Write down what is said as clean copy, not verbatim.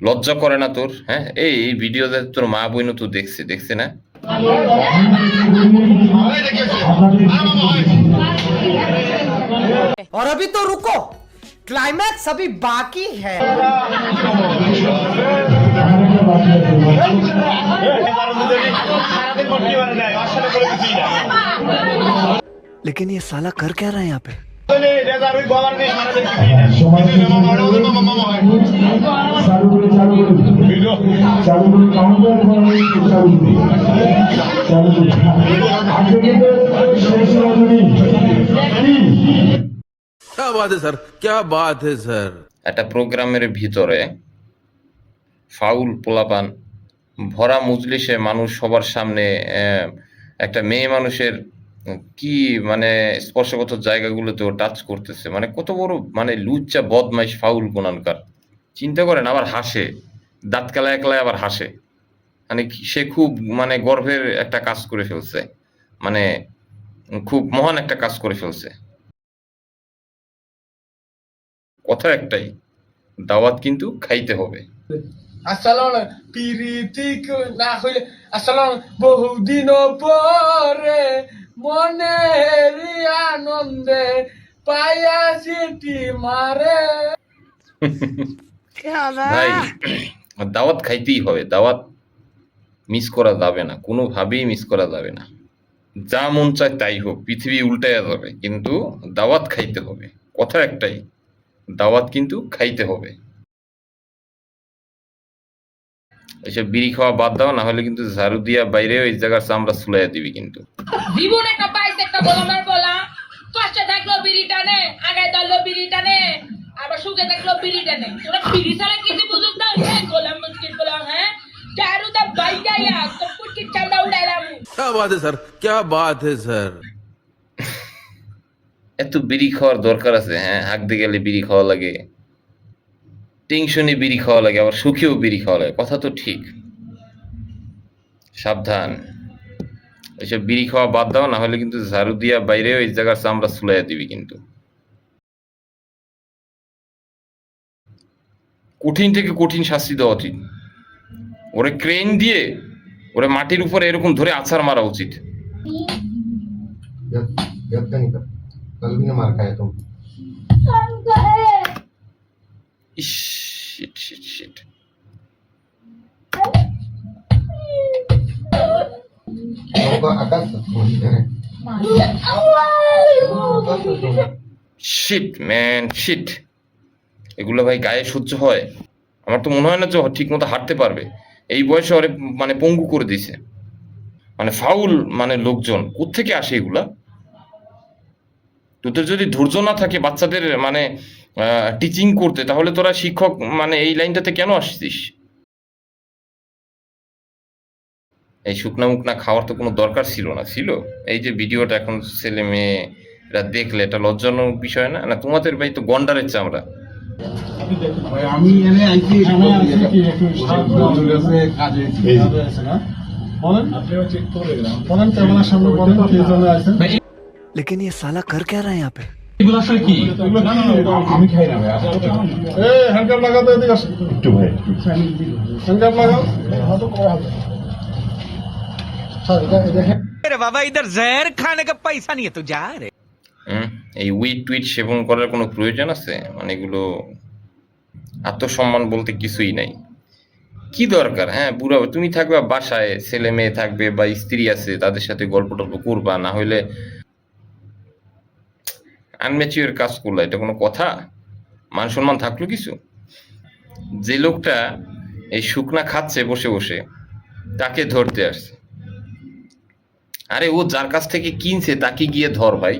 লজ্জা করে না তোর? হ্যাঁ, এই ভিডিওতে তোর মা বোন তো দেখছে না? और अभी तो रुको, क्लाइमैक्स अभी बाकी है। लेकिन ये साला कर क्या रहा है यहाँ पे? क्या बात है सर, क्या बात है सर। একটা প্রোগ্রামের ভিতরে ফাউল পোলাপান ভরা মজলিসে মানুষ সবার সামনে একটা মেয়ে মানুষের কি মানে স্পর্শগত জায়গাগুলোতেও টাচ করতেছে, মানে কত বড় মানে লুচ্চা বদমাইশ ফাউল কোনানকার। চিন্তা করেন, আবার হাসে, দাঁত কেলায় কেলায় আবার হাসে, মানে সে খুব মানে গর্বের একটা কাজ করে ফেলছে, মানে খুব মহান একটা কাজ করে ফেলছে। কথা একটাই, দাওয়াত কিন্তু খাইতে হবে। আসসালাম পিরিতি না হইলে আসসালাম বহুদিন পরে মনের আনন্দে পাইয়াছি মারে। ভাই, দাওয়াত খাইতেই হবে, দাওয়াত মিস করা যাবে না, কোনোভাবেই মিস করা যাবে না। যা মন চায় তাই হোক, পৃথিবী উল্টায়া যাবে, কিন্তু দাওয়াত খাইতে হবে। কথা একটাই, দাওয়াত কিন্তু খাইতে হবে। এসব বিড়ি খাওয়া বাদ দাও, না হলে কিন্তু ঝাড়ু দিয়া বাইরে ওই জায়গার চামড়া ছুলাইয়া দিবি কিন্তু। জীবন একটা পাইছে একটা গোলামের বলা, কষ্টে থাকলো বিড়ি টানে, আগে ধরলো বিড়ি টানে, আবার সুখে থাকলো বিড়ি টানে। তোরা বিড়ি ছাড়া কিছু বুঝুক না, গোলাম মুশকিল গোলাম। হ্যাঁ, চারুদা বাইকাইয়া তো পুটকি চামড়া উড়াইলাম। क्या बात है सर, क्या बात है सर। এত বিড়ি খাওয়ার দরকার আছে? হ্যাঁ, হাঁকতে গেলে বিড়ি খাওয়া লাগে, টেনশনে বিড়ি খাওয়া লাগে, আবার সুখেও বিড়ি খাওয়া লাগে। কথা তো ঠিক, সাবধান। এসব বিড়ি খাওয়া বাদ দাও, না হলে কিন্তু ঝাড়ু দিয়া বাইরে ওই জায়গার চামড়া ছুলাইয়া দিবি কিন্তু। কঠিন থেকে কঠিন শাস্তি দেওয়া উচিত। ওরে ক্রেন দিয়ে ওরে মাটির উপরে এরকম ধরে আছাড় মারা উচিত। कल भी मार खाया तुम। ইস, shit shit shit. Shit man shit. এগুলো ভাই গায়ে সহ্য হয়? আমার তো মনে হয় না যে ঠিক মতো হাঁটতে পারবে। এই বয়সে ওরে মানে পঙ্গু করে দিছে, মানে ফাউল মানে লোকজন কোত্থেকে আসে এগুলা? তোদের যদি ধৈর্য না থাকে বাচ্চাদের মানে টিচিং করতে, তাহলে তোরা শিক্ষক মানে এই লাইনটাতে কেন আসছিস? এই শুকনা মুকনা খাওয়ার তো কোনো দরকার ছিল না, ছিল? এই যে ভিডিওটা এখন ছেলে মেয়েরা দেখলে, এটা লজ্জাজনক বিষয় না? না তোমাদের ভাই তো গন্ডারের চামড়া। আমি এনে আইছি এখানে আছি কি একটু বন্ধুর কাছে কাজে আছে না, বলেন আপনিও চেক করে গেলাম, বলেন ক্যামেরার সামনে বলেন কে জন্য আছেন। लेकिन ये साला कर क्या रहा है यहाँ पे? এগুলো আসলে কি? আমি খাই না ভাই। এই হ্যান্ডকাপ লাগাও তো, এদিকে আসো একটু ভাই, হ্যান্ডকাপ লাগাও। হাতে করে হাতে স্যার এটা দেখেন। अरे बाबा, इधर जहर खाने का पैसा नहीं है तो जा रे। এই উইট টুইট সেবন করার কোনো প্রয়োজন আছে? মানে এগুলো আত্মসম্মান বলতে কিছুই নাই, কি দরকার? হ্যাঁ, বুড়া তুমি থাকবে বাসায়, ছেলে মেয়ে থাকবে বা স্ত্রী আছে, তাদের সাথে গল্প টল্প করবা, না হইলে আনম্যাচিওর কাজ করলো, এটা কোনো কথা? মান সম্মান থাকলো কিছু? যে লোকটা এই শুকনা খাচ্ছে বসে বসে, তাকে ধরতে আসছে। আরে ও যার কাছ থেকে কিনছে তাকে গিয়ে ধর ভাই।